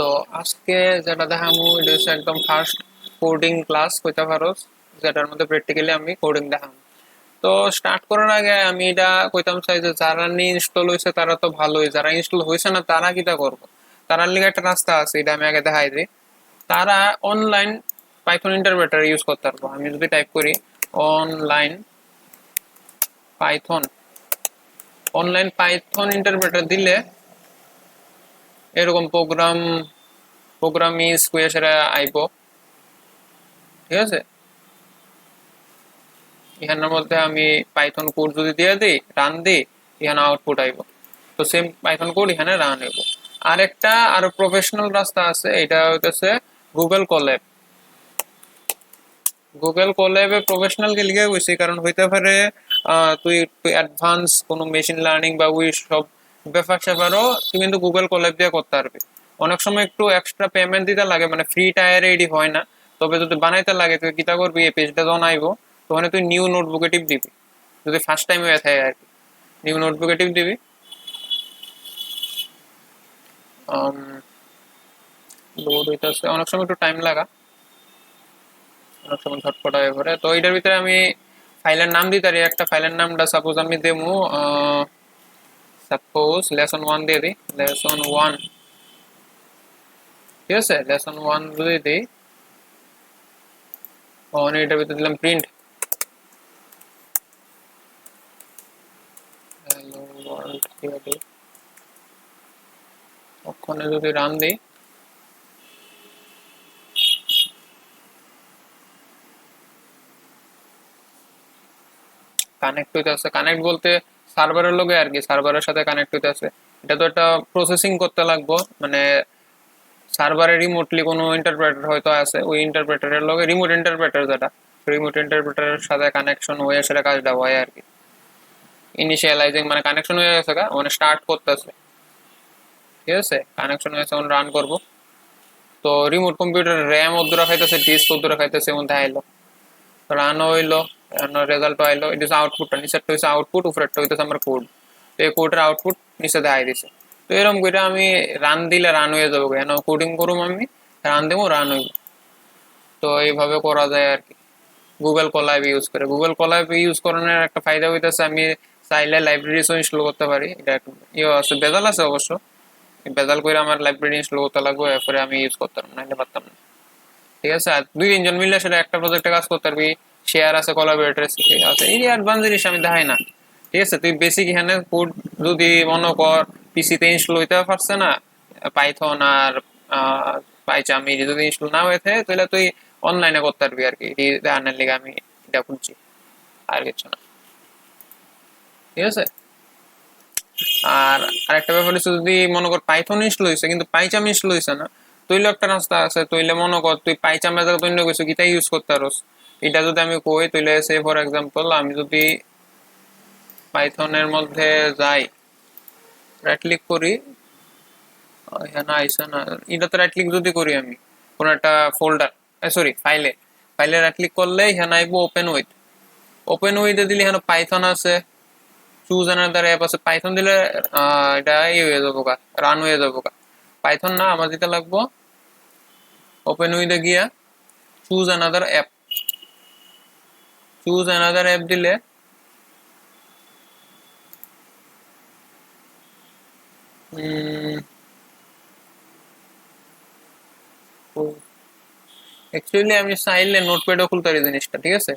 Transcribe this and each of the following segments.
তো আজকে যেটা দেখামু এটা হচ্ছে একদম ফার্স্ট কোডিং ক্লাস কইতে পারো, যেটার মধ্যে প্র্যাকটিক্যালি আমি কোডিং দেখাম। তো স্টার্ট করার আগে আমি এটা কইতাম চাই যে যারা নিয়ে ইনস্টল হয়েছে তারা তো ভালোই, যারা ইনস্টল হয়েছে না তারা কিটা করবো। তারার লিগে একটা রাস্তা আছে, এটা আমি আগে দেখাই দিই। তারা অনলাইন পাইথন ইন্টারপ্রেটার ইউজ করতে পারবো। আমি যদি টাইপ করি online Python, online Python interpreter দিলে এরকম প্রোগ্রাম ইজ কুয়েশরা আইব, ঠিক আছে। এখানের মধ্যে আমি পাইথন কোড যদি দিয়ে দিই, রান দিই, এখানে আউটপুট আইব। তো সেম পাইথন কোড এখানে রান হইব। আর একটা আরো প্রফেশনাল রাস্তা আছে, এটা হইতেছে গুগল কল্যাব। গুগল কল্যাবে প্রফেশনাল কে লিগে হইছে কারণ হইতে পারে তুই অ্যাডভান্স কোনো মেশিন লার্নিং বা ওই সব ব্যাপার স্যাপারও তুই কিন্তু গুগল কল্যাব দিয়ে করতে পারবি। অনেক সময় একটু এক্সট্রা পেমেন্ট দিতে লাগে, মানে ফ্রি টায়ারে এডি হয় না। তবে যদি বানাইতে লাগে তুই কিতা করবি, এই পেজটা যখন আইবো তখন তুই নিউ নোটবুকে টিপ দিবি, যদি ফার্স্ট টাইম হয়ে থাকে আর কি। নিউ নোটবুকে টিপ দিবি, লোড হইতেছে অনেক সময় একটু টাইম লাগা, অনেক সময় ঝটপট হয়ে পড়ে। তো এটার ভিতরে আমি ফাইলের নাম দিতে পারি, একটা ফাইলের নামটা সাপোজ আমি দেবো, সাপোজ লেসন 1 দিয়ে দিই, লেসন 1, ঠিক আছে। লেসন 1 যদি দিই, এটার ভিতরে দিলাম প্রিন্ট হ্যালো ওয়ার্ল্ড দিয়ে দিই। ওখানে যদি রান দিই, কানেক্ট হইতে আছে, কানেক্ট বলতে সার্ভারের লগে আর কি, সার্ভারের সাথে কানেক্ট হইতে আছে। এটা তো একটা প্রসেসিং করতে লাগবো, মানে সার্ভারে রিমোটলি কোনো ইন্টারপ্রেটার হয়তো আছে, ওই ইন্টারপ্রেটারের লগে রিমোট ইন্টারপ্রেটার যেটা, রিমোট ইন্টারপ্রেটারের সাথে কানেকশন হয়ে সেটা কাজটা হয় আর কি। ইনিশিয়ালাইজিং মানে কানেকশন হয়ে গেছে, মানে স্টার্ট করতেছে, ঠিক আছে। কানেকশন হয়েছে, এখন রান করব। তো রিমোট কম্পিউটার র্যাম অদ্দুরা খাইতেছে, ডিস্ক অদ্দুরা খাইতেছে, এমন আইলো, রান হইলো, রেজাল্ট আইলো। এটা হচ্ছে আউটপুটটা, নিচেরটা হচ্ছে আউটপুট, উপরেরটা হইতেছে আমার কোড। তো এই কোডের আউটপুট নিচে দেখাই দিছে। তো এরকম করে আমি রান দিলে রান হয়ে যাবো, কেন কোডিং করুম আমি, রান দেবো, রান হইব। তো এইভাবে করা যায় আর কি গুগল কলাব ইউজ করে। গুগল কলাব ইউজ করানোর একটা ফায়দা হইতেছে আমি চাইলে লাইব্রেরিসও ইনস্টল করতে পারি। এটা ইয়ে আছে, বেজাল আছে অবশ্য, বেজাল করে আমার লাইব্রেরি ইনস্টল করতে লাগবে, এরপরে আমি ইউজ করতাম না, পারতাম না, ঠিক আছে। আর 2-3 জন মিললে সেটা একটা প্রজেক্টে কাজ করতে পারবি, শেয়ার আছে, কোলাবোরেটর আছে, এই অ্যাডভান্স জিনিস আমি দেখাই না, ঠিক আছে। তুই বেসিক এখানে কোড যদি মনে কর পিসিতে ইনস্টল হইতে পারছে না পাইথন আর পাইচামি যদি ইনস্টল না হয়ে থাকে, তাহলে তুই অনলাইনে করতে পারবি আর কি। জানার লিগে আমি এটা খুঁজছি, আর কিছু না, ঠিক আছে। আর আরেকটা ব্যাপার হচ্ছে, যদি মনে কর পাইথন ইনস্টল হয়েছে কিন্তু পাইচাম ইনস্টল হয়েছে না, তৈলে একটা রাস্তা আছে। তৈলে মনে কর তুই পাইচামের জায়গায় অন্য কিছু কিতা ইউজ করতে পারস, এটা যদি আমি কই, তৈলে সে ফর এক্সাম্পল আমি যদি পাইথনের মধ্যে যাই, রাইট ক্লিক করি, এখানে আইসা না, এটাতে রাইট ক্লিক যদি করি আমি কোন একটা ফোল্ডার, সরি ফাইলে, রাইট ক্লিক করলে এখানে আইবো ওপেন উইথ। ওপেন উইথে দিলে এখানে পাইথন আছে, চুজ অ্যানাদার অ্যাপ আছে। পাইথন দিলে এটা হয়ে যাবো গা, রান হয়ে যাবো গা। পাইথন না, আমার দিতে লাগবো ওপেন উইথে গিয়া choose another app. Choose another app দিলে অ্যাকচুয়ালি আমি চাইলে নোটপ্যাডও খুলতে পারি জিনিসটা, ঠিক আছে।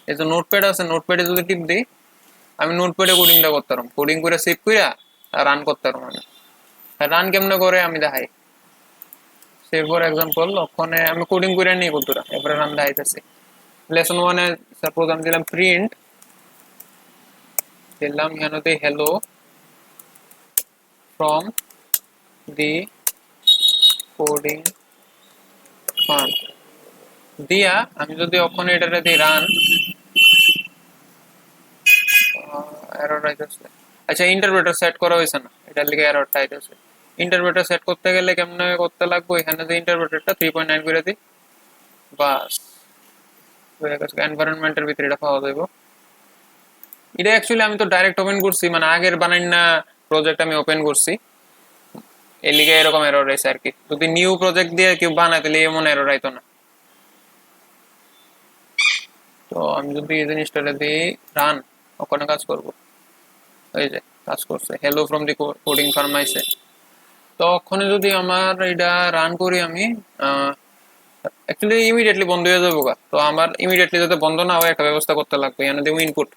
এই যে নোটপ্যাড আছে, নোটপ্যাডে যদি টিপ দিই, আমি নোটপ্যাডে কোডিংটা করতে পারবো, কোডিং করে সেভ করে রান করতে পারবো। আমি রান কেমনে করে আমি দেখাই, সে ফর এক্সাম্পল ওখানে আমি কোডিং করে নিই কতটা, এরপরে রান দেখাইতেছি। লেসন 1-এ সাপোজ আমি দিলাম প্রিন্ট, দিলাম এখানে hello from the coding fun দিয়া, আমি যদি ওখানে এটাতে দিই রান, এরর আইতেছে। আচ্ছা, ইন্টারপ্রেটার সেট করা হয়েছে না, এটার লিগে এররটা আইতেছে। ইন্টারপ্রেটার সেট করতে গেলে কেমন করতে লাগবে, এখানে যে ইন্টারপ্রেটারটা 3.9 করে দিই, বাস হয়ে গেছে। এনভায়রনমেন্টের ভিতরে এটা পাওয়া যাবে। এটা অ্যাকচুয়ালি আমি তো ডাইরেক্ট ওপেন করছি, মানে আগের বানাই না প্রজেক্ট আমি ওপেন করছি, এই লিগে এরকম এরর রয়েছে আর কি। যদি নিউ প্রজেক্ট দিয়ে কেউ বানায় তাহলে এমন এরর আইতো না। তো আমি যদি এই জিনিসটা দিই রান, ওখানে কাজ করবো, এই যে কাজ করছে, hello from the coding farm আইছে। তো ওখানে যদি আমার এটা রান করি আমি, অ্যাকচুয়ালি ইমিডিয়েটলি বন্ধ হয়ে যাবো গা। তো আমার ইমিডিয়েটলি যাতে বন্ধ না হয় একটা ব্যবস্থা করতে লাগবে, এখানে দেবো ইনপুট,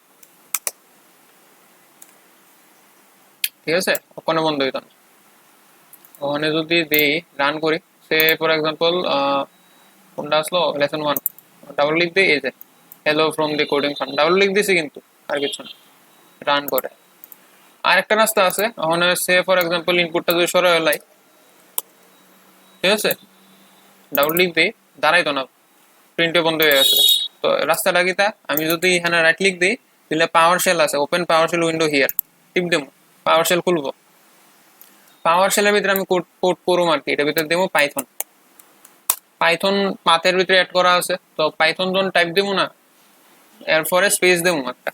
ঠিক আছে, ওখানে বন্ধ হইতো না। ওখানে যদি দিই রান করি, সে ফর এক্সাম্পল কোনটা আসলো লেসন 1, ডাবল লিখ দিই, এই যে hello from the coding farm, double লিখ দিছি কিন্তু আর কিছু না, রান করে। আর একটা রাস্তা আছে, ওখানে সে ফর এক্সাম্পল ইনপুটটা যদি সরাই হলাই, ঠিক আছে, ডাবল লিখ দিই, দাঁড়াইতো না, প্রিন্টে বন্ধ হয়ে গেছে। তো রাস্তাটা কি তা, আমি যদি এখানে রাইট ক্লিক দিই তাহলে পাওয়ার শেল আছে, open PowerShell window here, টিপ দেবো, পাওয়ার শেল খুলবো। পাওয়ার শেলের ভিতরে আমি কোড কোড করুম আর কি, এটার ভিতরে দেবো পাইথন। পাইথন পাথের ভিতরে অ্যাড করা আছে, তো পাইথন যখন টাইপ দেবো না, এরপরে স্পেস দেবো একটা,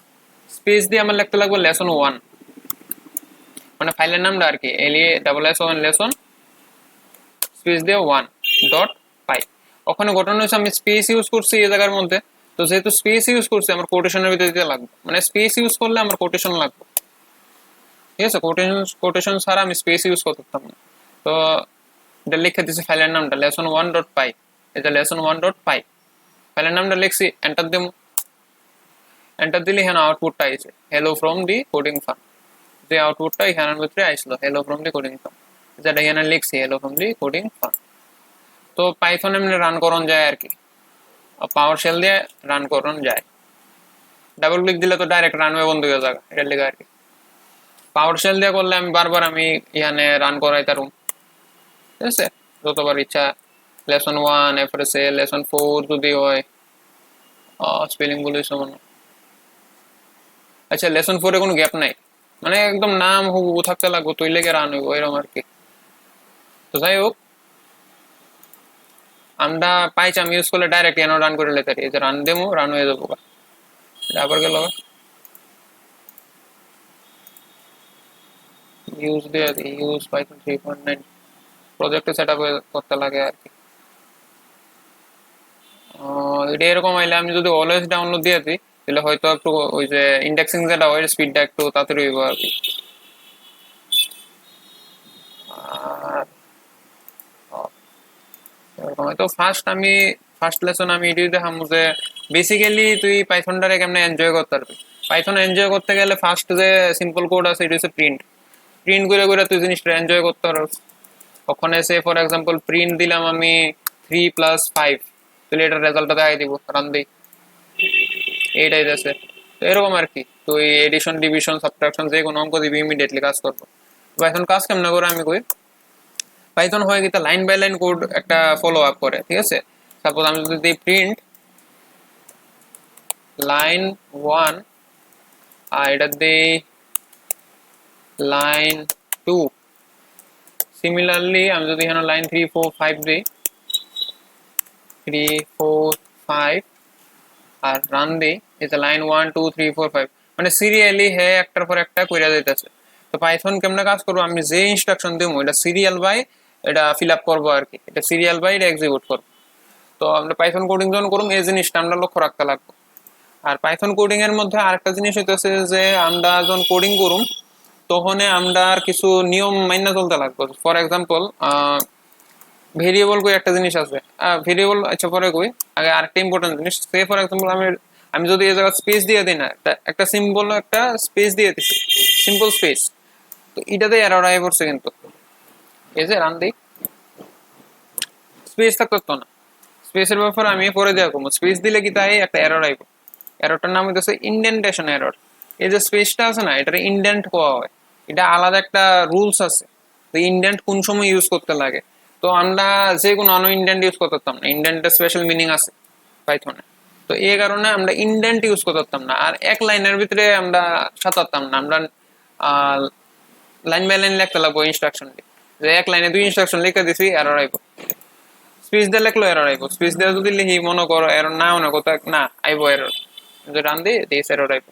স্পেস দিয়ে আমার লিখতে লাগবে লেসন 1, মানে ফাইলের নামটা আর কি, LESS1 লেসন স্পেস দিয়ে 1.py। ওখানে ঘটনা হচ্ছে আমি স্পেস ইউজ করছি এই জায়গার মধ্যে, তো যেহেতু স্পেস ইউজ করছি আমার কোটেশনের ভিতরে দিতে লাগবে, মানে স্পেস ইউজ করলে আমার কোটেশন লাগবে, ঠিক আছে, কোটেশন কোটেশন ছাড়া আমি স্পেস ইউজ করতাম না। তো এটা লিখে দিচ্ছি ফাইলের নামটা lesson1.py, এটা lesson1.py ফাইলের নামটা লিখছি, এন্টার দেবো। এন্টার দিলে এখানে আউটপুটটা আইছে hello from the coding farm, যে আউটপুটটা এখানের ভিতরে আইসলো hello from the coding farm, যেটা এখানে লিখছি hello from the coding farm. তো পাইথন এমনি রান করন যায় আর কি, পাওয়ার শেল দিয়ে রান করন যায়। ডাবল ক্লিক দিলে তো ডাইরেক্ট রানওয়ে বন্ধ হয়ে যাবে, এটা লেগে আর কি। পাওয়ার শেল দিয়ে করলে আমি বারবার আমি এখানে রান করাই তারুম, ঠিক আছে, যতবার ইচ্ছা। লেসন 1 এরপরে সে লেসন 4 যদি হয়, স্পেলিং বলে সমান, আচ্ছা লেসন 4 কোনো গ্যাপ নাই, মানে একদম নাম হুবহু থাকতে লাগবো, তুই লেগে রান হইব এরকম আর কি। তো যাই হোক, আমরা পাইচাম ইউজ করলে ডাইরেক্ট এনে রান করে লেতে, এই যে রান দেবো, রান হয়ে যাবো, আবার গেল ইউজ দিয়ে দিই, ইউজ পাইথন 3.9 প্রজেক্টে সেট আপ করতে লাগে আর কি। এটা এরকম আইলে আমি যদি অলওয়েজ ডাউনলোড দিয়ে দিই তাহলে হয়তো একটু ওই যে ইন্ডেক্সিং যেটা হয় স্পিডটা একটু তাড়াতাড়ি হইব আর কি। এরকম হয়তো ফার্স্ট লেসন আমি এটাই দেখাম যে বেসিক্যালি তুই পাইথনটারে কেমনে এনজয় করতে পারবি। পাইথন এনজয় করতে গেলে ফার্স্ট যে সিম্পল কোড আছে এটা হচ্ছে প্রিন্ট, প্রিন্ট করে করে তুই জিনিসটা এনজয় করতে পারবি। ওখানে সে ফর এক্সাম্পল প্রিন্ট দিলাম আমি 3+5, তাহলে এটার রেজাল্টটা দেখাই দিব, রান দিই, এইটাই আছে। তো এরকম আর কি, তুই এডিশন ডিভিশন সাবট্রাকশন যে কোনো অঙ্ক দিবি ইমিডিয়েটলি কাজ করবো। পাইথন কাজ কেমনে করে আমি কই, পাইথন হয় কি লাইন বাই লাইন কোড একটা ফলো আপ করে, ঠিক আছে। সাপোজ আমি যদি দিই প্রিন্ট লাইন 1 আর এটা দিই লাইন 2, সিমিলারলি আমি যদি এখানে লাইন 3 4 5 দিই 3 4 5 আর রান দিই, এই যে লাইন 1 2 3 4 5, মানে সিরিয়ালি হে একটার পর একটা কইরা যাইতেছে। তো পাইথন কেমনে কাজ করবো, আমি যে ইনস্ট্রাকশন দিব এটা সিরিয়াল বাই এটা ফিল আপ করবো আর কি, এটা সিরিয়াল বাই এটা এক্সিকিউট করবো। তো আমরা পাইথন কোডিং যখন করুম এই জিনিসটা আমরা লক্ষ্য রাখতে লাগবো। আর পাইথন কোডিং এর মধ্যে আরেকটা জিনিস হইতেছে যে আমরা যখন কোডিং করুম তখন আমরা আর কিছু নিয়ম মাইনা চলতে লাগবে। ফর এক্সাম্পল ভেরিয়েবল কই একটা জিনিস আছে, ভেরিয়েবল আচ্ছা পরে কই, আগে আরেকটা ইম্পর্টেন্ট জিনিস, সে ফর এক্সাম্পল আমি আমি যদি এই জায়গায় স্পেস দিয়ে দিই না, একটা সিম্বল একটা স্পেস দিয়ে দিছি, সিম্পল স্পেস, তো এটাতে এরর আই পড়ছে কিন্তু, এই যে রান দিই স্পেস থাকতো না, স্পেসের ব্যাপারে আমি পরে দেওয়া কমো, স্পেস দিলে কি তাই একটা এরর আইব, এররটার নাম হইতেছে ইন্ডেন্টেশন এরর। এই যে স্পেসটা আছে না এটার ইন্ডেন্ট কোয়া হয়, এটা আলাদা একটা রুলস আছে, তো ইন্ডেন্ট কোন সময় ইউজ করতে লাগে। তো আমরা যে কোনো অন ইন্ডেন্ট ইউজ করতাম না, ইন্ডেন্টের স্পেশাল মিনিং আছে পাইথনে, তো এই কারণে আমরা ইন্ডেন্ট ইউজ করতাম না, আর এক লাইনের ভিতরে আমরা সাঁতারতাম না, আমরা লাইন বাই লাইন লিখতে লাগবো ইনস্ট্রাকশন, যে এক লাইনে 2 ইনস্ট্রাকশন লিখে দিছি এরর আইব, স্পেস দিয়ে লিখলো এরর আইব, স্পেস দিয়ে যদি লিখি মনে করো এরর না মনে কথা না আইব এরর, যে রান দিই দিস এরর আইব,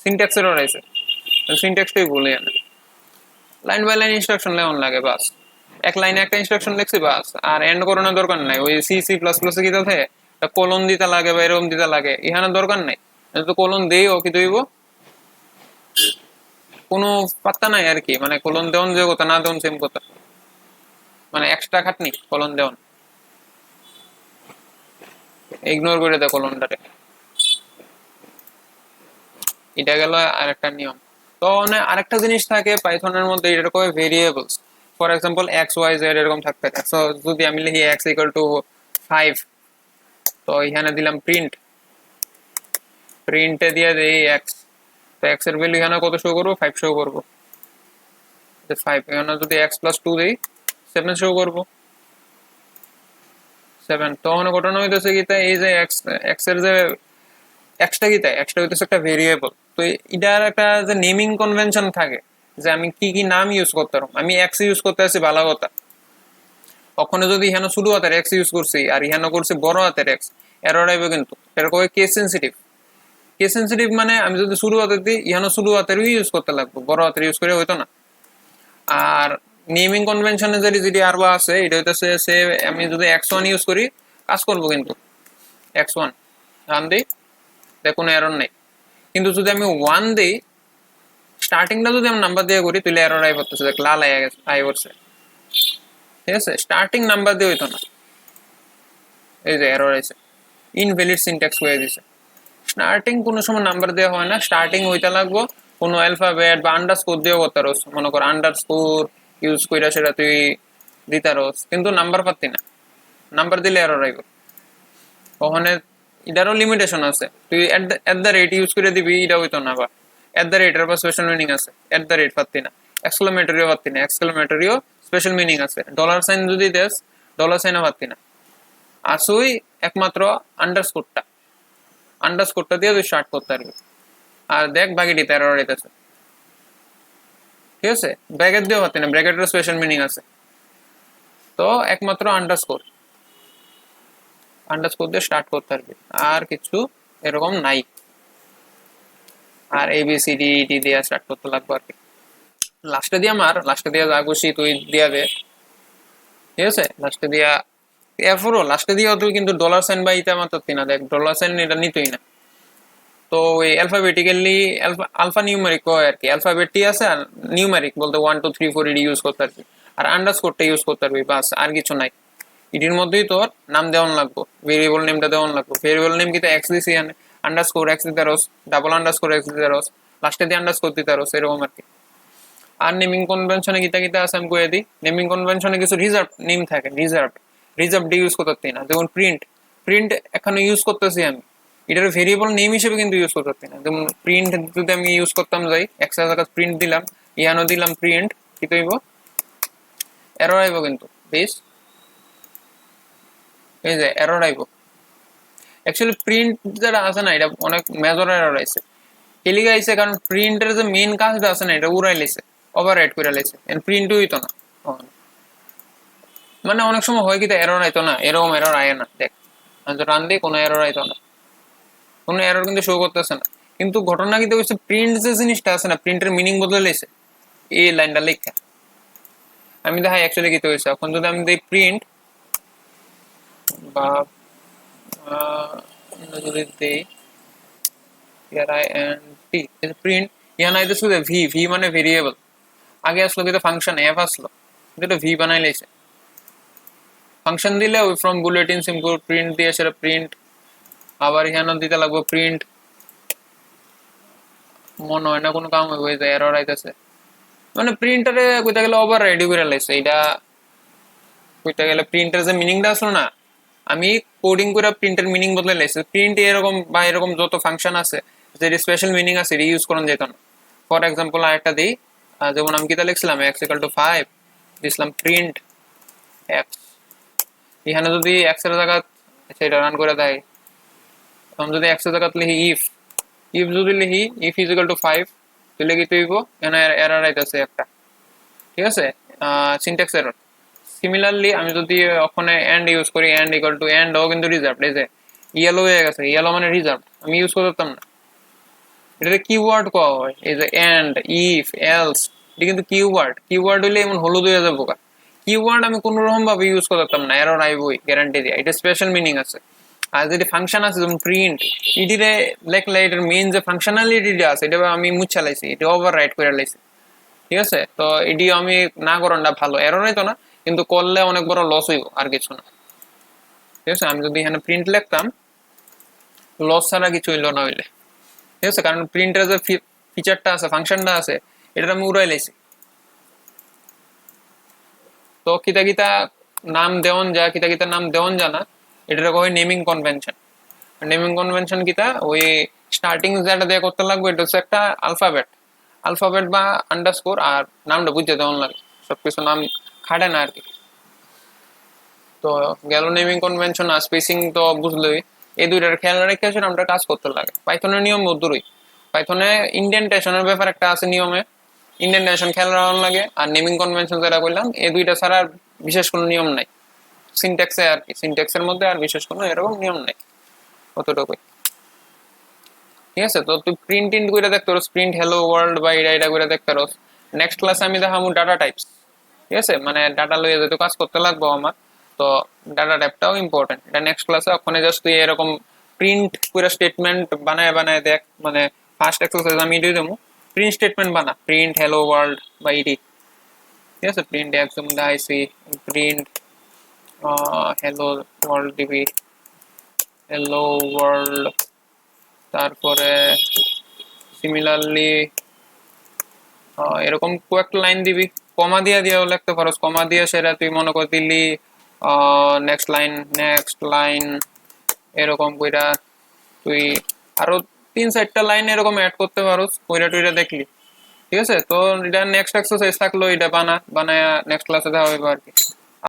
সিনট্যাক্স এরর আইছে, সিনট্যাক্সটাই ভুলে না। লাইন বাই লাইন ইনস্ট্রাকশন লেমন লাগে বাস, এক লাইনে একটা ইনস্ট্রাকশন লিখছি বাস, আর এন্ড করানোর দরকার নাই। ওই সি সি প্লাস প্লাসে কি থাকে কোলন দিতে লাগে বা এরকম দিতে লাগে, এখানে দরকার নাই। তো কোলন দেই ও কি দইব কোনো পাত্তা নাই আর কি, মানে কোলন দেওয়ান যে কথা না দেওয়ান সেম কথা, মানে এক্সট্রা খাটনি কোলন দেওয়ান, ইগনোর করে দেয় কোলনটারে। এটা গেল আরেকটা নিয়ম। তো মানে আরেকটা জিনিস থাকে পাইথনের মধ্যে, এটা কয় variables. For example X Y Z এরকম থাকতে পারে। সো যদি আমি লিখি এক্স ইকুয়াল টু 5, তো এখানে দিলাম প্রিন্ট, প্রিন্টে দিয়ে দেই এক্স, তো এক্স এর ভ্যালু এখানে কত শো করবো 5 শো করবো, 5 এখানে যদি এক্স প্লাস 2 দেই 7 শো করবো, 7। তখন ঘটনা হইতেছে কি তাই এই যে এক্স, এক্স এর যে এক্সটা কি তাই এক্সটা হইতেছে একটা ভেরিয়েবল। তো এটার একটা যে নেমিং কনভেনশন থাকে যে আমি কি কি নাম ইউজ করতে পারবো। আমি এক্স ইউজ করতে আছি ভালো কথা, ওখানে যদি ইহানো ছোট হাতের এক্স ইউজ করছি আর ইহানো করছি বড় হাতের এক্স, এরর আইবে কিন্তু। এটা কয় কেস সেনসিটিভ। কেস সেনসিটিভ মানে আমি যদি শুরু হাতের দিই ইহানো শুরু হাতের ইউজ করতে লাগবে, বড় হাতের ইউজ করে হইতো না। আর নেমিং কনভেনশনে যেটি আরবা আছে এটা হইতেছে সে আমি যদি x1 ইউজ করি কাজ করবো কিন্তু x1 রান দিই দেখ কোনো এরর নেই। কিন্তু যদি আমি 1 দিই স্টার্টিংটা যদি আমি নাম্বার দিয়ে করি তাহলে এরর আই করতেছে, দেখ লাল আই করছে, ঠিক আছে। স্টার্টিং নাম্বার দিয়ে হইতো না, এই যে এরর আইছে, ইনভ্যালিড সিনট্যাক্স হয়ে দিছে। স্টার্টিং কোনো সময় নাম্বার দেওয়া হয় না, স্টার্টিং হইতে লাগবো কোনো অ্যালফাবেট বা আন্ডারস্কোর দিয়েও করতে পারোস, মনে কর আন্ডারস্কোর ইউজ কইরা সেটা তুই দিতে পারোস, কিন্তু নাম্বার পাতি না, নাম্বার দিলে এরর আইব। ওখানে এটারও লিমিটেশন আছে, তুই এট দ্য রেট ইউজ করে দিবি এটা হইতো না, বা এট দ্য রেট এর বা স্পেশাল মিনিং আছে, এট দ্য রেট পাতি না, এক্সক্লামেটরিও পাতি না, এক্সক্লামেটরিও স্পেশাল মিনিং আছে, ডলার সাইন যদি দেস ডলার সাইনও পাতি না, আসুই একমাত্র আন্ডারস্কোরটা, আন্ডারস্কোরটা দিয়ে তুই স্টার্ট করতে পারবি। আর দেখ বাকিটি 13 রেটেছে, ঠিক আছে। ব্র্যাকেট দিয়েও পাতি না, ব্র্যাকেটের স্পেশাল মিনিং আছে। তো একমাত্র আন্ডারস্কোর, আন্ডারস্কোর দিয়ে স্টার্ট করতে পারবি, আর কিছু এরকম নাই। আর এবিসিডি টি দিয়ে স্টার্ট করতে লাগবে আর কি। লাস্টে দিয়ে আমার লাস্টে দিয়ে যা খুশি তুই দিয়া দে, ঠিক আছে। লাস্টে দিয়া এরপরও লাস্টে দিয়েও তুই কিন্তু ডলার সাইন বা ইটা মাত্র না, দেখ ডলার সাইন এটা নিতই না। তো ওই অ্যালফাবেটিক্যালি আলফা নিউমেরিক হয় আর কি, অ্যালফাবেটটি আছে আর নিউমেরিক বলতে 1 2 3 4 এটি ইউজ করতে পারবি, আর আন্ডারস্কোরটা ইউজ করতে পারবি, বাস আর কিছু নাই। এটির মধ্যেই তোর নাম দেওয়ান লাগবো, ভেরিয়েবল নেমটা দেওয়ান লাগবো। ভেরিয়েবল নেম কিন্তু এক্স দিছি এখানে, আন্ডারস্কোর এক্স দিতে পারোস, ডাবল আন্ডারস্কোর এক্স দিতে পারোস, লাস্টে দিয়ে আন্ডারস্কোর দিতে পারোস, এরকম আর কি। আর নেমিং কনভেনশনে গীতা গীতা আছে আমি কয়ে দিই। নেমিং কনভেনশনে কিছু রিজার্ভ নেম থাকে, রিজার্ভ রিজার্ভ ডি ইউজ করতে না, যেমন প্রিন্ট, প্রিন্ট এখানে ইউজ করতেছি আমি, এটার ভেরিয়েবল নেম হিসেবে কিন্তু ইউজ করতে না। যেমন প্রিন্ট যদি আমি ইউজ করতাম যাই এক্স এর জায়গায় প্রিন্ট দিলাম, ইয়ানো দিলাম প্রিন্ট, কি তৈব এরর আইব কিন্তু বেশ, এই যে এরর আইব। অ্যাকচুয়ালি প্রিন্ট যেটা আছে না এটা অনেক মেজর এরর আইছে, এলিগা আইছে কারণ প্রিন্টের যে মেইন কাজটা আছে না এটা উড়াই লাইছে, ওভার রাইট করে লাইছে, এন্ড প্রিন্টও হইতো না। মানে অনেক সময় হয় কি এরর আইতো না, এরকম এরর আয় না, দেখ রান দিয়ে কোনো এরর আইতো না, কোনো এরর কিন্তু শো করতেছে না। কিন্তু ঘটনা কিন্তু হচ্ছে প্রিন্ট যে জিনিসটা আছে না, প্রিন্টের মিনিং বদলে লাইছে এই লাইনটা লেখা। আমি দেখাই অ্যাকচুয়ালি কি হয়েছে, এখন যদি আমি দিই প্রিন্ট বা যদি দিই প্রিন্ট, ইয়ান আইতেছে ভি, ভি মানে ভেরিয়েবল, আগে আসলো কিন্তু ফাংশন এফ আসলো, কিন্তু ভি বানাই লাইছে। ফাংশন দিলে ওই ফ্রম বুলেটিন সিম্পল প্রিন্ট দিয়ে সেটা প্রিন্ট, আবার এখানে দিতে লাগবে প্রিন্ট, মনে হয় না কোনো কাম হয়ে যায়, এরর আইতেছে। মানে প্রিন্টারে কইতে গেলে ওভার রেডি করে লাইছে এটা, কইতে গেলে প্রিন্টের যে মিনিংটা আসলো না আমি কোডিং করে প্রিন্টের মিনিং বদলে লাইছে। প্রিন্ট এরকম বা এরকম যত ফাংশন আছে যে স্পেশাল মিনিং আছে এটা ইউজ করা যেত না। ফর এক্সাম্পল আরেকটা দিই, যেমন আমি কিতা লিখছিলাম এক্স ইকুয়াল টু 5 দিছিলাম প্রিন্ট এক্স, এখানে যদি এক্স এর জায়গা সেটা রান করে দেয়, তখন যদি এক্স এর জায়গা লিখি ইফ, ইফ যদি লিখি ইফ ইজ ইকুয়াল টু 5 তাহলে কি তৈব এখানে এরর আইতাছে একটা, ঠিক আছে, সিনট্যাক্স এরর। সিমিলারলি আমি যদি ওখানে এন্ড ইউজ করি, এন্ড ইকুয়াল টু এন্ড ও কিন্তু রিজার্ভ, এই যে ইয়েলো হয়ে গেছে, ইয়েলো মানে রিজার্ভ, আমি ইউজ করতাম না। এটাতে কিওয়ার্ড কোয়া হয়, এই যে এন্ড ইফ এলস এটা কিন্তু কিওয়ার্ড, কিওয়ার্ড হইলে এমন হলুদ হয়ে যাবো। কিওয়ার্ড আমি কোন রকম ভাবে ইউজ করতাম না, এরর আইবই গ্যারান্টি দিয়ে, এটা স্পেশাল মিনিং আছে। আর যদি ফাংশন আছে যেমন প্রিন্ট, ইডিরে লেখলে এটার মেইন যে ফাংশনালিটিটা আছে এটা আমি মুছা লাইছি, এটা ওভার রাইট করে লাইছি। ঠিক আছে, তো এটি আমি না করানটা ভালো, এরর হইতো না কিন্তু করলে অনেক বড় লস হইব, আর কিছু না। ঠিক আছে, আমি যদি এখানে প্রিন্ট লিখতাম, লস ছাড়া কিছু হইলো না হইলে। ঠিক আছে, কারণ প্রিন্টের যে ফিচারটা আছে, ফাংশনটা আছে, এটা আমি উড়াই লাইছি। তো কিতা কিতা নাম দেওয়ান যা, কিতা কিতা নাম দেওয়ান জানা, এটা কয় নেমিং কনভেনশন। নেমিং কনভেনশন কিতা, ওই স্টার্টিং যেটা দিয়ে করতে লাগবে এটা হচ্ছে একটা আলফাবেট, আলফাবেট বা আন্ডারস্কোর, আর নামটা বুঝতে দেওয়ান লাগে, সবকিছু নাম খাটে না আর কি। তো গেল নেমিং কনভেনশন, আর স্পেসিং তো বুঝলোই। এই দুইটার খেয়াল রেখে আমরা কাজ করতে লাগে। পাইথনের নিয়ম বদুরই, পাইথনে ইন্ডেন্টেশনের ব্যাপার একটা আছে নিয়মে, ইন্ডেন্টেশন খেয়াল রাখার লাগে। আর নেমিং কনভেনশন যেটা বললাম, এই দুইটা ছাড়া আর বিশেষ কোনো নিয়ম নাই সিনট্যাক্সে আর কি, সিনট্যাক্সের মধ্যে আর বিশেষ কোনো এরকম নিয়ম নাই, অতটুকুই। ঠিক আছে, তো তুই প্রিন্ট ইন্ট করে দেখতে পারো, প্রিন্ট হ্যালো ওয়ার্ল্ড বা এটা এটা করে দেখতে পারো। নেক্সট ক্লাসে আমি দেখাবো ডাটা টাইপস। ঠিক আছে, মানে ডাটা লইয়ে যেহেতু কাজ করতে লাগবো আমার, তো ডাটা টাইপটাও ইম্পর্টেন্ট। এটা নেক্সট ক্লাসে, ওখানে জাস্ট তুই এরকম প্রিন্ট করে স্টেটমেন্ট বানায় বানায় দেখ, মানে ফার্স্ট এক্সারসাইজ আমি এটাই দেবো, প্রিন্ট স্টেটমেন্ট বানা, প্রিন্ট হ্যালো ওয়ার্ল্ড বা ইডি। ঠিক আছে, প্রিন্ট একদম দেখাইছি, প্রিন্ট হ্যালো ওয়ার্ল্ড দিবি, হ্যালো ওয়ার্ল্ড। তারপরে সিমিলারলি এরকম কয়েকটা লাইন দিবি, কমা দিয়া দিয়েও লিখতে পারোস, কমা দিয়ে সেটা তুই মনে কর দিলি নেক্সট লাইন, নেক্সট লাইন, এরকম কইরা তুই আরো 3-4টা লাইন এরকম অ্যাড করতে পারোস, কইরা টুইরা দেখলি। ঠিক আছে, তো এটা নেক্সট এক্সারসাইজ থাকলো, এটা বানায় নেক্সট ক্লাসে দেওয়া হইব আর কি।